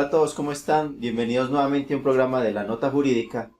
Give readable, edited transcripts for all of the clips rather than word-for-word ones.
a todos, ¿cómo están? Bienvenidos nuevamente a un programa de La Nota Jurídica.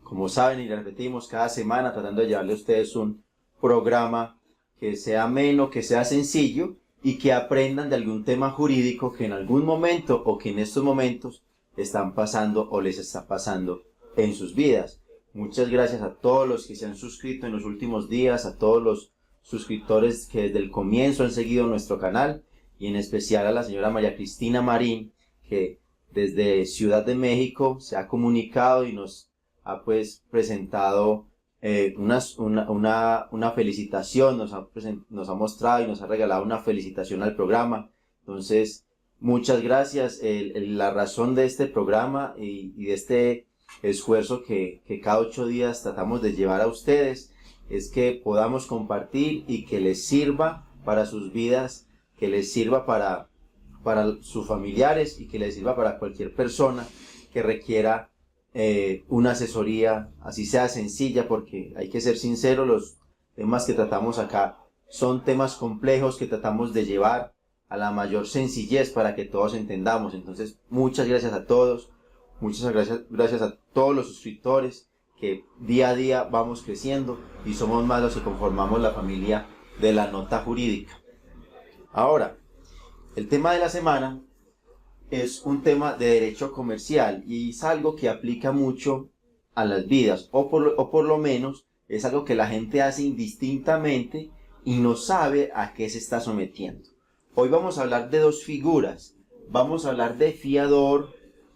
Como saben y les repetimos cada semana, tratando de llevarle a ustedes un programa que sea ameno, que sea sencillo y que aprendan de algún tema jurídico que en algún momento o que en estos momentos están pasando o les está pasando en sus vidas. Muchas gracias a todos los que se han suscrito en los últimos días, a todos los suscriptores que desde el comienzo han seguido nuestro canal y en especial a la señora María Cristina Marín, que desde Ciudad de México se ha comunicado y nos ha presentado una felicitación, nos ha mostrado y nos ha regalado una felicitación al programa. Entonces, muchas gracias. La razón de este programa y de este esfuerzo que cada 8 días tratamos de llevar a ustedes es que podamos compartir y que les sirva para sus vidas, que les sirva para sus familiares y que les sirva para cualquier persona que requiera una asesoría, así sea sencilla, porque hay que ser sinceros, los temas que tratamos acá son temas complejos que tratamos de llevar a la mayor sencillez para que todos entendamos. Entonces, muchas gracias a todos, muchas gracias a todos los suscriptores que día a día vamos creciendo y somos más los que conformamos la familia de La Nota Jurídica. Ahora, el tema de la semana es un tema de derecho comercial y es algo que aplica mucho a las vidas, o por lo menos es algo que la gente hace indistintamente y no sabe a qué se está sometiendo. Hoy vamos a hablar de dos figuras, vamos a hablar de fiador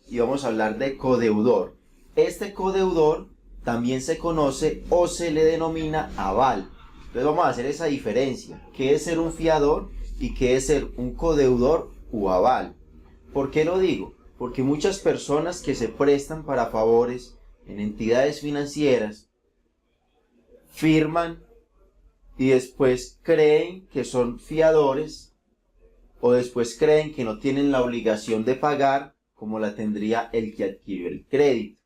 y vamos a hablar de codeudor. Este codeudor también se conoce o se le denomina aval. Entonces vamos a hacer esa diferencia, qué es ser un fiador y qué es ser un codeudor o aval. ¿Por qué lo digo? Porque muchas personas que se prestan para favores en entidades financieras firman y después creen que son fiadores o después creen que no tienen la obligación de pagar como la tendría el que adquirió el crédito.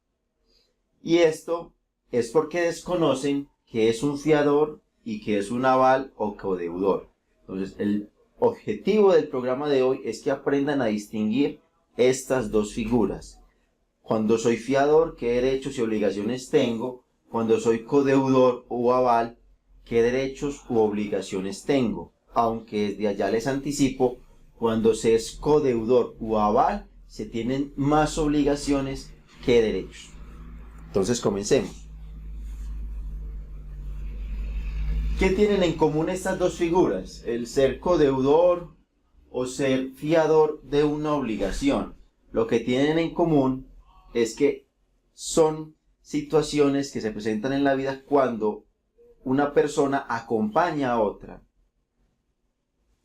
Y esto es porque desconocen que es un fiador y que es un aval o codeudor. Entonces, el objetivo del programa de hoy es que aprendan a distinguir estas dos figuras. Cuando soy fiador, ¿qué derechos y obligaciones tengo? Cuando soy codeudor o aval, ¿qué derechos u obligaciones tengo? Aunque desde allá les anticipo, cuando se es codeudor o aval, se tienen más obligaciones que derechos. Entonces, comencemos. ¿Qué tienen en común estas dos figuras? El ser codeudor o ser fiador de una obligación. Lo que tienen en común es que son situaciones que se presentan en la vida cuando una persona acompaña a otra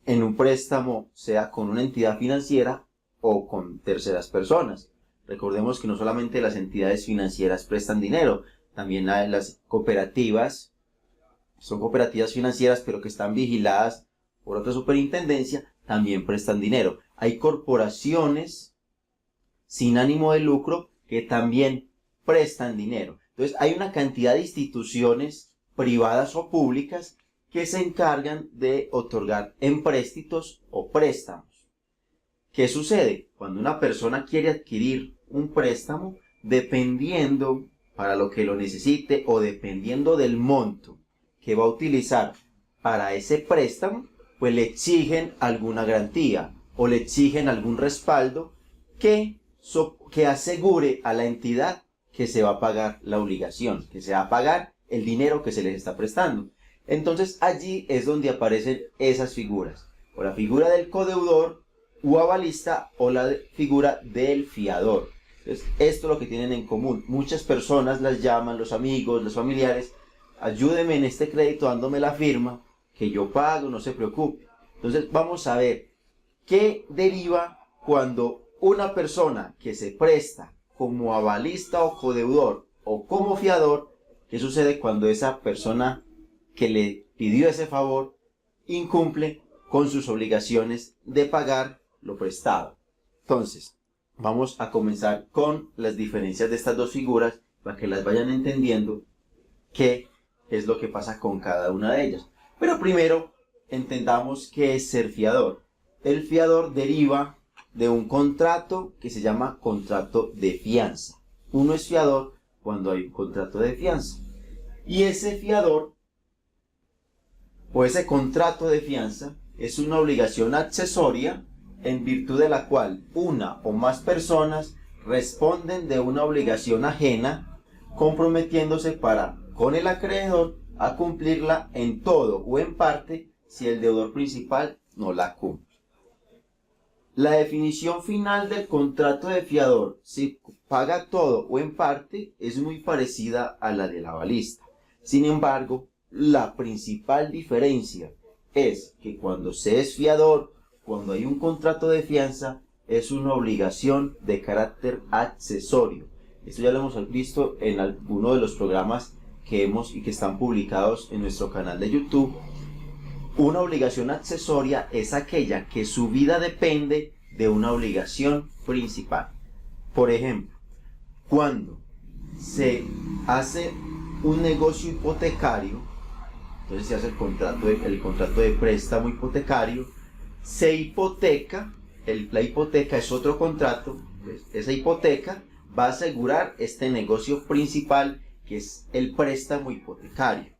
en un préstamo, sea con una entidad financiera o con terceras personas. Recordemos que no solamente las entidades financieras prestan dinero, también las cooperativas, son cooperativas financieras pero que están vigiladas por otra superintendencia, también prestan dinero. Hay corporaciones sin ánimo de lucro que también prestan dinero. Entonces hay una cantidad de instituciones privadas o públicas que se encargan de otorgar empréstitos o préstamos. ¿Qué sucede? Cuando una persona quiere adquirir un préstamo, dependiendo para lo que lo necesite o dependiendo del monto que va a utilizar para ese préstamo, pues le exigen alguna garantía o le exigen algún respaldo que asegure a la entidad que se va a pagar la obligación, que se va a pagar el dinero que se les está prestando. Entonces allí es donde aparecen esas figuras, o la figura del codeudor u avalista o la figura del fiador. Entonces, esto es lo que tienen en común. Muchas personas las llaman, los amigos, los familiares, ayúdeme en este crédito dándome la firma, que yo pago, no se preocupe. Entonces vamos a ver qué deriva cuando una persona que se presta como avalista o codeudor o como fiador, qué sucede cuando esa persona que le pidió ese favor incumple con sus obligaciones de pagar lo prestado. Entonces, vamos a comenzar con las diferencias de estas dos figuras para que las vayan entendiendo qué es lo que pasa con cada una de ellas. Pero primero entendamos qué es ser fiador. El fiador deriva de un contrato que se llama contrato de fianza. Uno es fiador cuando hay un contrato de fianza. Y ese fiador o ese contrato de fianza es una obligación accesoria en virtud de la cual una o más personas responden de una obligación ajena, comprometiéndose para, con el acreedor, a cumplirla en todo o en parte si el deudor principal no la cumple. La definición final del contrato de fiador, si paga todo o en parte, es muy parecida a la del avalista. Sin embargo, la principal diferencia es que cuando se es fiador, cuando hay un contrato de fianza, es una obligación de carácter accesorio. Esto ya lo hemos visto en alguno de los programas que hemos y que están publicados en nuestro canal de YouTube. Una obligación accesoria es aquella que su vida depende de una obligación principal. Por ejemplo, cuando se hace un negocio hipotecario, entonces se hace el contrato de préstamo hipotecario, se hipoteca, la hipoteca es otro contrato, pues esa hipoteca va a asegurar este negocio principal que es el préstamo hipotecario.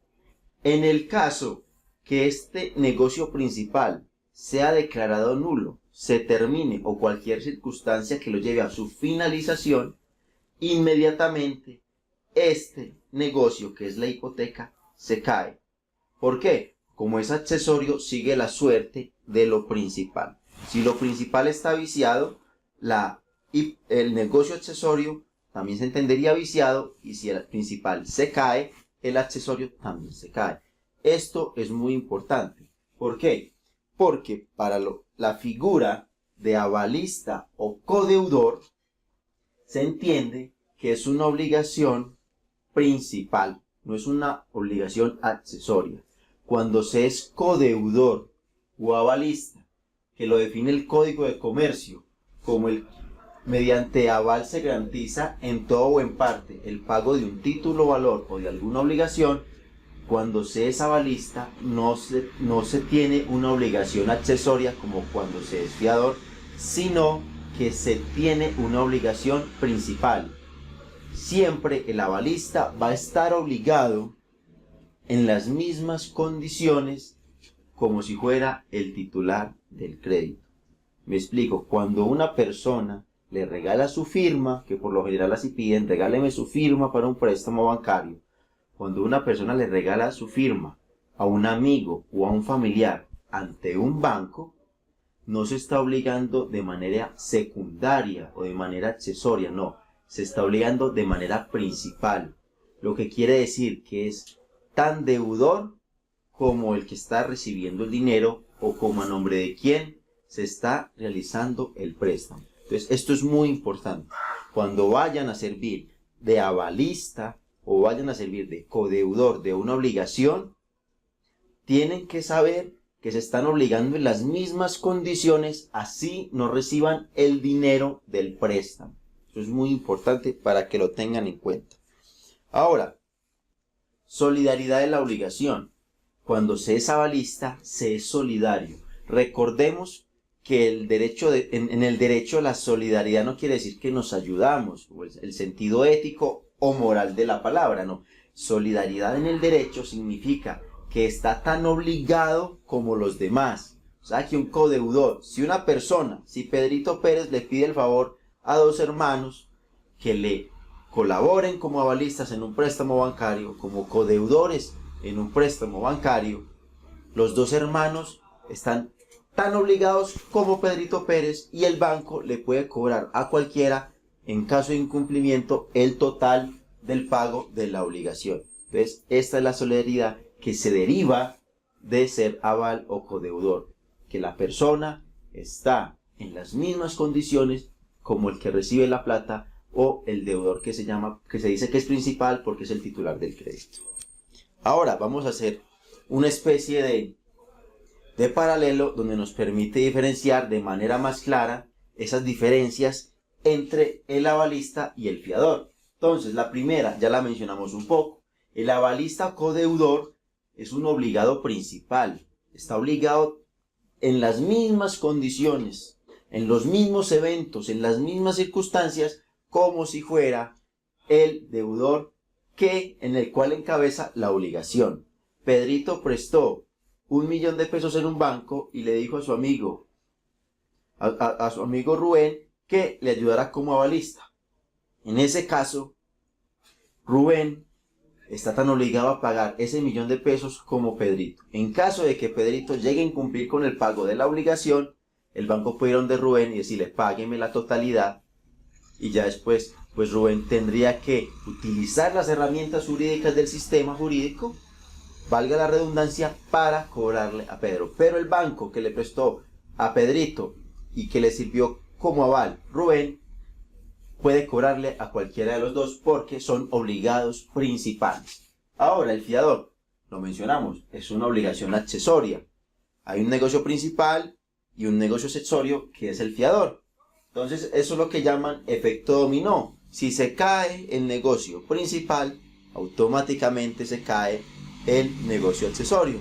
En el caso que este negocio principal sea declarado nulo, se termine o cualquier circunstancia que lo lleve a su finalización, inmediatamente este negocio que es la hipoteca se cae. ¿Por qué? Como es accesorio, sigue la suerte de lo principal. Si lo principal está viciado, el negocio accesorio también se entendería viciado, y si el principal se cae, el accesorio también se cae. Esto es muy importante. ¿Por qué? Porque para la figura de avalista o codeudor se entiende que es una obligación principal, no es una obligación accesoria. Cuando se es codeudor o avalista, que lo define el Código de Comercio, como mediante aval se garantiza en todo o en parte el pago de un título o valor o de alguna obligación, cuando se es avalista no se tiene una obligación accesoria como cuando se es fiador, sino que se tiene una obligación principal. Siempre el avalista va a estar obligado en las mismas condiciones como si fuera el titular del crédito. Me explico, cuando una persona le regala su firma, que por lo general así piden, regáleme su firma para un préstamo bancario. Cuando una persona le regala su firma a un amigo o a un familiar ante un banco, no se está obligando de manera secundaria o de manera accesoria, no, se está obligando de manera principal, lo que quiere decir que es tan deudor como el que está recibiendo el dinero o como a nombre de quien se está realizando el préstamo. Entonces, esto es muy importante. Cuando vayan a servir de avalista o vayan a servir de codeudor de una obligación, tienen que saber que se están obligando en las mismas condiciones, así no reciban el dinero del préstamo. Eso es muy importante para que lo tengan en cuenta. Ahora, solidaridad de la obligación. Cuando se es avalista, se es solidario. Recordemos que en el derecho la solidaridad no quiere decir que nos ayudamos, o el sentido ético o moral de la palabra, no. Solidaridad en el derecho significa que está tan obligado como los demás. O sea, que un codeudor, si Pedrito Pérez le pide el favor a dos hermanos que le colaboren como avalistas en un préstamo bancario, como codeudores en un préstamo bancario, los dos hermanos están tan obligados como Pedrito Pérez y el banco le puede cobrar a cualquiera, en caso de incumplimiento, el total del pago de la obligación. Entonces, esta es la solidaridad que se deriva de ser aval o codeudor, que la persona está en las mismas condiciones como el que recibe la plata o el deudor que se dice que es principal porque es el titular del crédito. Ahora vamos a hacer una especie de paralelo donde nos permite diferenciar de manera más clara esas diferencias entre el avalista y el fiador. Entonces, la primera ya la mencionamos un poco. El avalista codeudor es un obligado principal. Está obligado en las mismas condiciones en los mismos eventos, en las mismas circunstancias, como si fuera el deudor en el cual encabeza la obligación. Pedrito prestó 1.000.000 de pesos en un banco y le dijo a su amigo, a su amigo Rubén, que le ayudara como avalista. En ese caso, Rubén está tan obligado a pagar ese 1.000.000 de pesos como Pedrito. En caso de que Pedrito llegue a incumplir con el pago de la obligación, el banco puede ir donde Rubén y decirle, págueme la totalidad, y ya después, pues Rubén tendría que utilizar las herramientas jurídicas del sistema jurídico, valga la redundancia, para cobrarle a Pedro. Pero el banco que le prestó a Pedrito y que le sirvió como aval Rubén, puede cobrarle a cualquiera de los dos porque son obligados principales. Ahora, el fiador, lo mencionamos, es una obligación accesoria. Hay un negocio principal y un negocio accesorio que es el fiador. Entonces, eso es lo que llaman efecto dominó. Si se cae el negocio principal, automáticamente se cae el negocio accesorio.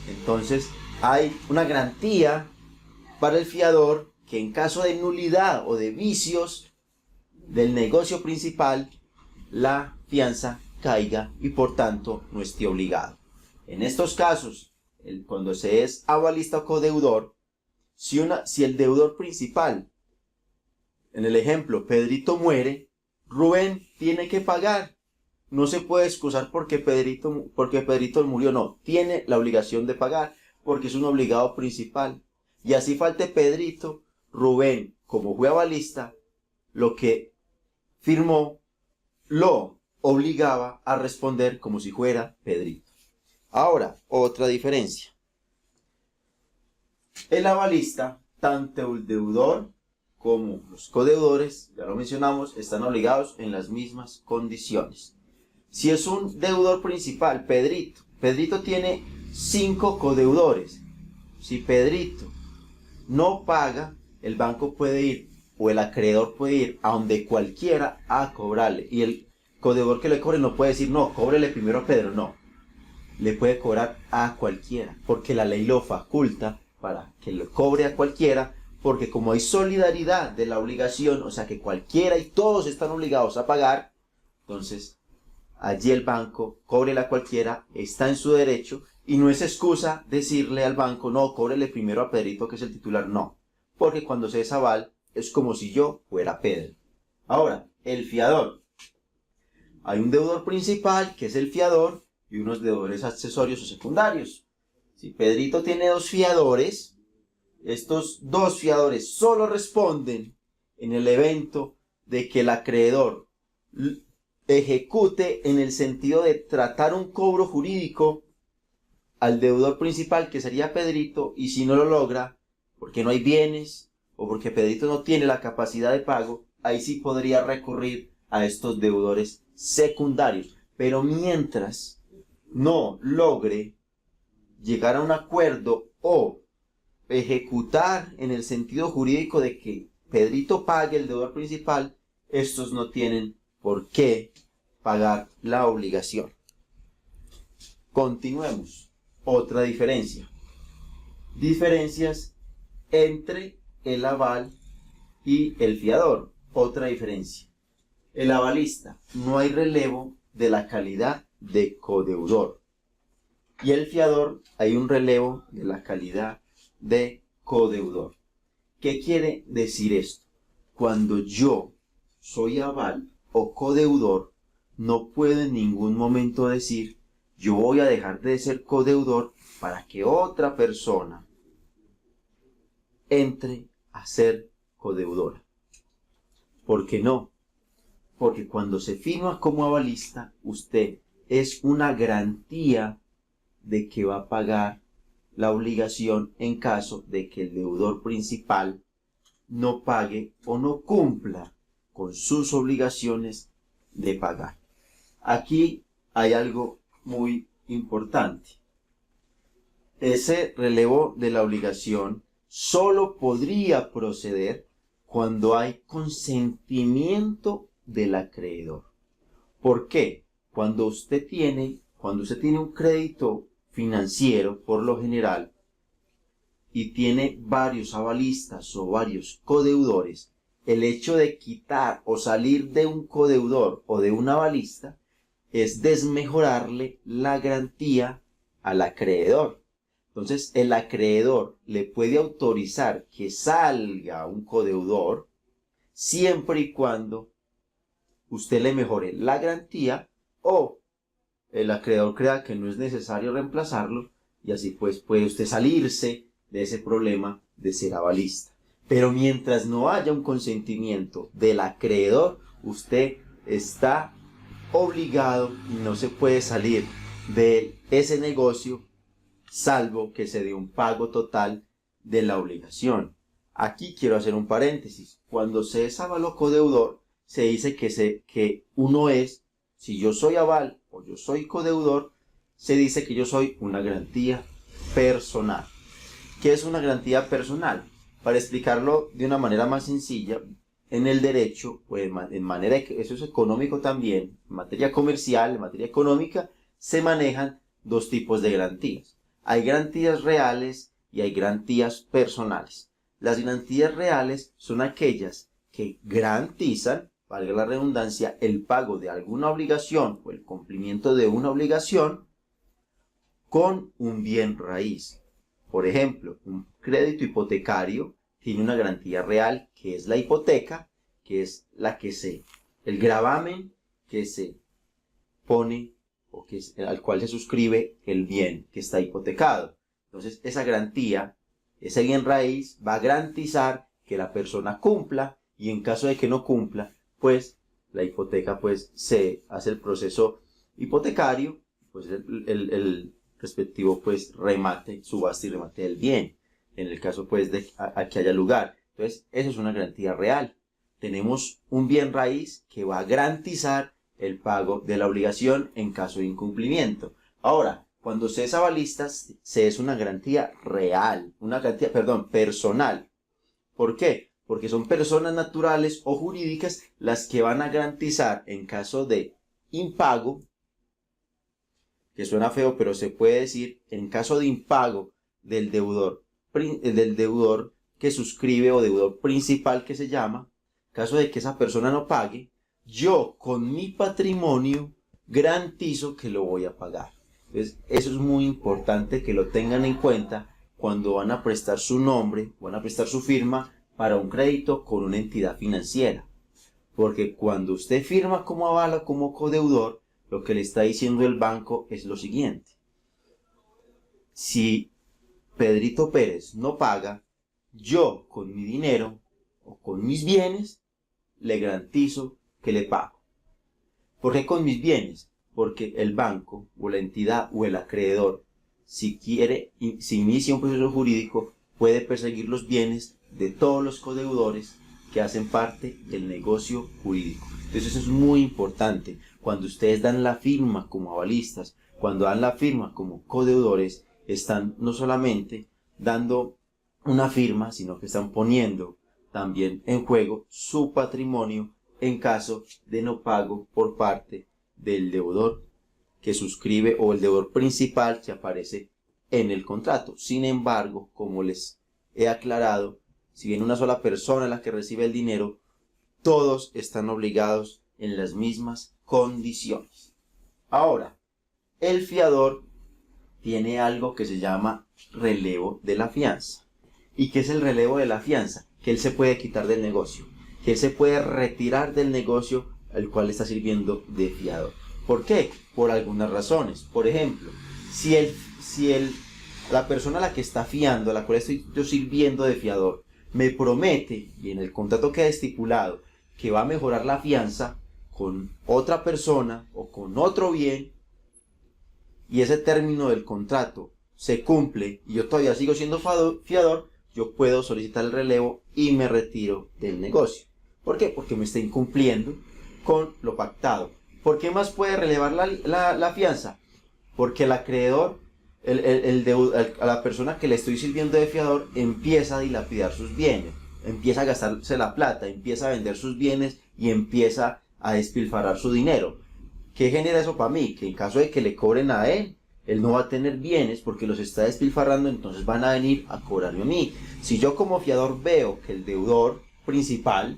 Entonces, hay una garantía para el fiador que en caso de nulidad o de vicios del negocio principal, la fianza caiga y por tanto no esté obligado. En estos casos, cuando se es avalista o codeudor, si el deudor principal, en el ejemplo, Pedrito muere, Rubén tiene que pagar. No se puede excusar porque Pedrito murió, no. Tiene la obligación de pagar porque es un obligado principal. Y así falte Pedrito, Rubén, como fue avalista, lo que firmó lo obligaba a responder como si fuera Pedrito. Ahora, otra diferencia. El avalista, tanto el deudor como los codeudores, ya lo mencionamos, están obligados en las mismas condiciones. Si es un deudor principal, Pedrito tiene 5 codeudores. Si Pedrito no paga, el banco puede ir, o el acreedor puede ir a donde cualquiera a cobrarle. Y el codeudor que le cobre no puede decir, no, cóbrele primero a Pedro, no. Le puede cobrar a cualquiera, porque la ley lo faculta para que le cobre a cualquiera, porque como hay solidaridad de la obligación, o sea que cualquiera y todos están obligados a pagar, entonces allí el banco, cóbrele a cualquiera, está en su derecho, y no es excusa decirle al banco, no, cóbrele primero a Pedrito que es el titular, no, porque cuando se es aval, es como si yo fuera Pedro. Ahora, el fiador. Hay un deudor principal, que es el fiador, y unos deudores accesorios o secundarios. Si Pedrito tiene 2 fiadores, estos 2 fiadores solo responden en el evento de que el acreedor ejecute en el sentido de tratar un cobro jurídico al deudor principal, que sería Pedrito, y si no lo logra, porque no hay bienes, o porque Pedrito no tiene la capacidad de pago, ahí sí podría recurrir a estos deudores secundarios. Pero mientras no logre llegar a un acuerdo o ejecutar en el sentido jurídico de que Pedrito pague el deudor principal, estos no tienen por qué pagar la obligación. Continuemos. Otra diferencia. Diferencias entre el aval y el fiador. Otra diferencia. El avalista, no hay relevo de la calidad de codeudor. Y el fiador, hay un relevo de la calidad de codeudor. ¿Qué quiere decir esto? Cuando yo soy aval o codeudor, no puedo en ningún momento decir, yo voy a dejar de ser codeudor para que otra persona entre a ser codeudora. ¿Por qué no? Porque cuando se firma como avalista, usted es una garantía de que va a pagar la obligación en caso de que el deudor principal no pague o no cumpla con sus obligaciones de pagar. Aquí hay algo muy importante. Ese relevo de la obligación solo podría proceder cuando hay consentimiento del acreedor. ¿Por qué? Cuando usted tiene un crédito financiero, por lo general, y tiene varios avalistas o varios codeudores, el hecho de quitar o salir de un codeudor o de un avalista es desmejorarle la garantía al acreedor. Entonces, el acreedor le puede autorizar que salga un codeudor siempre y cuando usted le mejore la garantía o el acreedor crea que no es necesario reemplazarlo y así pues puede usted salirse de ese problema de ser avalista. Pero mientras no haya un consentimiento del acreedor, usted está obligado y no se puede salir de ese negocio salvo que se dé un pago total de la obligación. Aquí quiero hacer un paréntesis. Cuando se es aval o codeudor, se dice que uno es, si yo soy aval o yo soy codeudor, se dice que yo soy una garantía personal. ¿Qué es una garantía personal? Para explicarlo de una manera más sencilla, en el derecho, pues en manera, eso es económico también, en materia comercial, en materia económica, se manejan dos tipos de garantías. Hay garantías reales y hay garantías personales. Las garantías reales son aquellas que garantizan, valga la redundancia, el pago de alguna obligación o el cumplimiento de una obligación con un bien raíz. Por ejemplo, un crédito hipotecario tiene una garantía real que es la hipoteca, que es el gravamen que se pone o al cual se suscribe el bien que está hipotecado. Entonces, esa garantía, ese bien raíz, va a garantizar que la persona cumpla y en caso de que no cumpla, pues la hipoteca, pues se hace el proceso hipotecario, pues el respectivo, pues remate, subasta y remate del bien, en el caso, pues, de a que haya lugar. Entonces, eso es una garantía real. Tenemos un bien raíz que va a garantizar el pago de la obligación en caso de incumplimiento. Ahora, cuando se es avalista, se es una garantía real, personal. ¿Por qué? Porque son personas naturales o jurídicas las que van a garantizar en caso de impago, que suena feo, pero se puede decir, en caso de impago del deudor que suscribe o deudor principal que se llama, caso de que esa persona no pague, yo con mi patrimonio garantizo que lo voy a pagar. Entonces, eso es muy importante que lo tengan en cuenta cuando van a prestar su nombre, van a prestar su firma para un crédito con una entidad financiera. Porque cuando usted firma como aval o como codeudor, lo que le está diciendo el banco es lo siguiente: si Pedrito Pérez no paga, yo con mi dinero o con mis bienes le garantizo que le pago. ¿Por qué con mis bienes? Porque el banco o la entidad o el acreedor, si inicia un proceso jurídico, puede perseguir los bienes de todos los codeudores que hacen parte del negocio jurídico. Entonces eso es muy importante. Cuando ustedes dan la firma como avalistas, cuando dan la firma como codeudores, están no solamente dando una firma, sino que están poniendo también en juego su patrimonio en caso de no pago por parte del deudor que suscribe o el deudor principal que aparece en el contrato. Sin embargo, como les he aclarado, si bien una sola persona es la que recibe el dinero, todos están obligados en las mismas condiciones. Ahora, el fiador tiene algo que se llama relevo de la fianza. ¿Y qué es el relevo de la fianza? Que él se puede quitar del negocio, que él se puede retirar del negocio al cual está sirviendo de fiador. ¿Por qué? Por algunas razones. Por ejemplo, la persona a la que está fiando, a la cual estoy yo sirviendo de fiador, me promete, y en el contrato queda estipulado, que va a mejorar la fianza con otra persona o con otro bien, y ese término del contrato se cumple y yo todavía sigo siendo fiador, yo puedo solicitar el relevo y me retiro del negocio. ¿Por qué? Porque me está incumpliendo con lo pactado. ¿Por qué más puede relevar la fianza? Porque el acreedor, a la persona que le estoy sirviendo de fiador, empieza a dilapidar sus bienes, empieza a gastarse la plata, empieza a vender sus bienes y empieza a despilfarrar su dinero. ¿Qué genera eso para mí? Que en caso de que le cobren a él, él no va a tener bienes porque los está despilfarrando, entonces van a venir a cobrarme a mí. Si yo como fiador veo que el deudor principal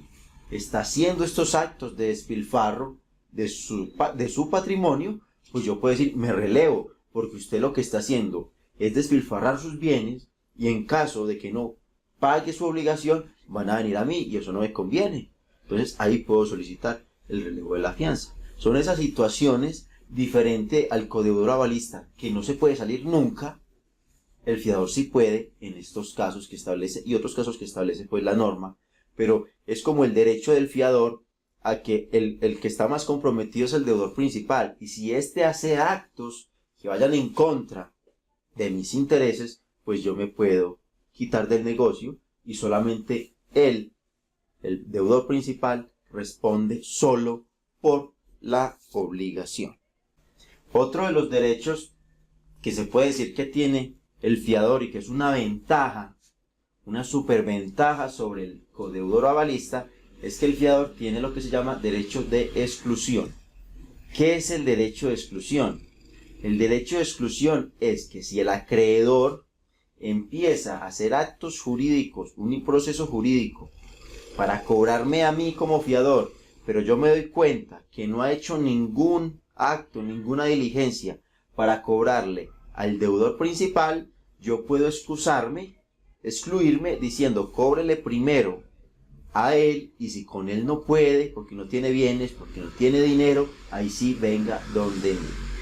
está haciendo estos actos de despilfarro de su patrimonio, pues yo puedo decir, me relevo, porque usted lo que está haciendo es despilfarrar sus bienes, y en caso de que no pague su obligación, van a venir a mí, y eso no me conviene. Entonces ahí puedo solicitar el relevo de la fianza. Son esas situaciones diferentes al codeudor avalista, que no se puede salir nunca. El fiador sí puede, en estos casos que establece, y otros casos que establece pues la norma, pero es como el derecho del fiador a que el que está más comprometido es el deudor principal, y si éste hace actos que vayan en contra de mis intereses, pues yo me puedo quitar del negocio, y solamente él, el deudor principal, responde solo por la obligación. Otro de los derechos que se puede decir que tiene el fiador, y que es una ventaja, una superventaja sobre el codeudor avalista, es que el fiador tiene lo que se llama derecho de exclusión. ¿Qué es el derecho de exclusión? El derecho de exclusión es que si el acreedor empieza a hacer actos jurídicos, un proceso jurídico, para cobrarme a mí como fiador, pero yo me doy cuenta que no ha hecho ningún acto, ninguna diligencia para cobrarle al deudor principal, yo puedo excluirme diciendo, cóbrele primero a él, y si con él no puede, porque no tiene bienes, porque no tiene dinero, ahí sí venga donde mí.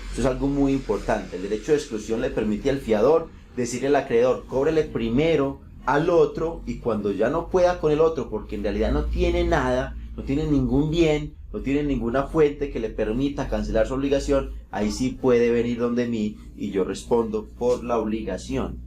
Esto es algo muy importante. El derecho de exclusión le permite al fiador decirle al acreedor, cóbrele primero al otro, y cuando ya no pueda con el otro, porque en realidad no tiene nada, no tiene ningún bien, no tiene ninguna fuente que le permita cancelar su obligación, ahí sí puede venir donde mí y yo respondo por la obligación.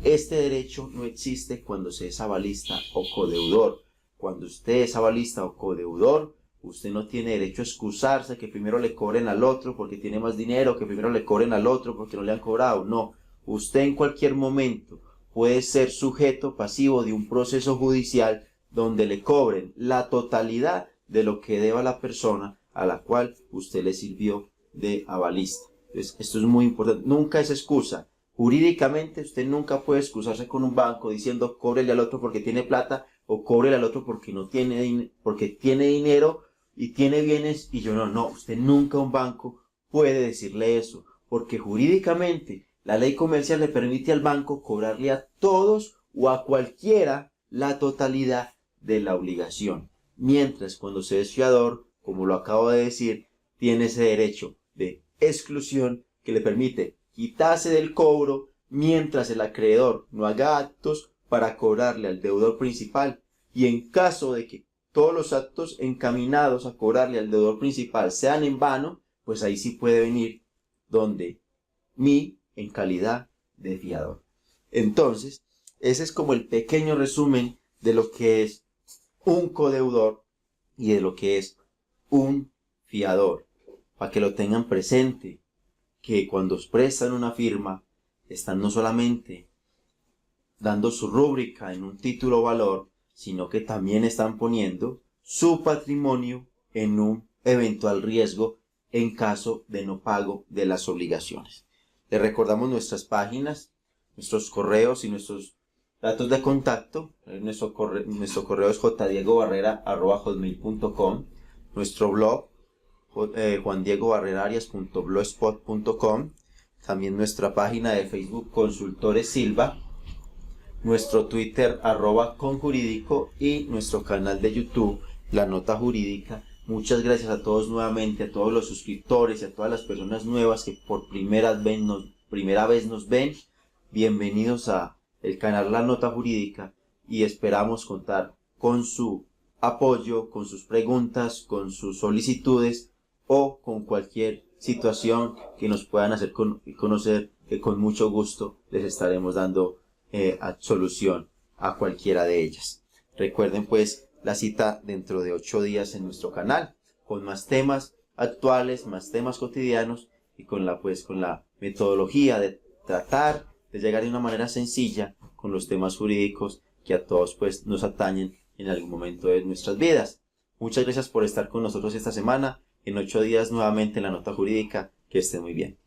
Este derecho no existe cuando se es avalista o codeudor. Cuando usted es avalista o codeudor, usted no tiene derecho a excusarse, que primero le cobren al otro porque tiene más dinero, que primero le cobren al otro porque no le han cobrado. No, usted en cualquier momento puede ser sujeto pasivo de un proceso judicial donde le cobren la totalidad de lo que deba la persona a la cual usted le sirvió de avalista. Entonces, esto es muy importante. Nunca es excusa. Jurídicamente usted nunca puede excusarse con un banco diciendo cóbrele al otro porque tiene plata, o cóbrele al otro porque no tiene, porque tiene dinero y tiene bienes y yo no. No, usted nunca, un banco puede decirle eso, porque jurídicamente la ley comercial le permite al banco cobrarle a todos o a cualquiera la totalidad de la obligación. Mientras cuando se es fiador, como lo acabo de decir, tiene ese derecho de exclusión que le permite quitarse del cobro mientras el acreedor no haga actos para cobrarle al deudor principal, y en caso de que todos los actos encaminados a cobrarle al deudor principal sean en vano, pues ahí sí puede venir donde mí en calidad de fiador. Entonces, ese es como el pequeño resumen de lo que es un codeudor y de lo que es un fiador, para que lo tengan presente, que cuando prestan una firma están no solamente dando su rúbrica en un título o valor, sino que también están poniendo su patrimonio en un eventual riesgo en caso de no pago de las obligaciones. Les recordamos nuestras páginas, nuestros correos y nuestros datos de contacto. Nuestro correo es jdiegobarrera@hotmail.com, nuestro blog juandiegobarrerarias.blogspot.com, también nuestra página de Facebook Consultores Silva, nuestro Twitter @conjurídico y nuestro canal de YouTube La Nota Jurídica. Muchas gracias a todos nuevamente, a todos los suscriptores y a todas las personas nuevas que por primera vez nos ven. Bienvenidos a el canal La Nota Jurídica, y esperamos contar con su apoyo, con sus preguntas, con sus solicitudes o con cualquier situación que nos puedan hacer conocer, que con mucho gusto les estaremos dando solución a cualquiera de ellas. Recuerden pues la cita dentro de 8 días en nuestro canal, con más temas actuales, más temas cotidianos, y con la metodología de tratar de llegar de una manera sencilla con los temas jurídicos que a todos pues nos atañen en algún momento de nuestras vidas. Muchas gracias por estar con nosotros esta semana. En 8 días nuevamente en La Nota Jurídica. Que esté muy bien.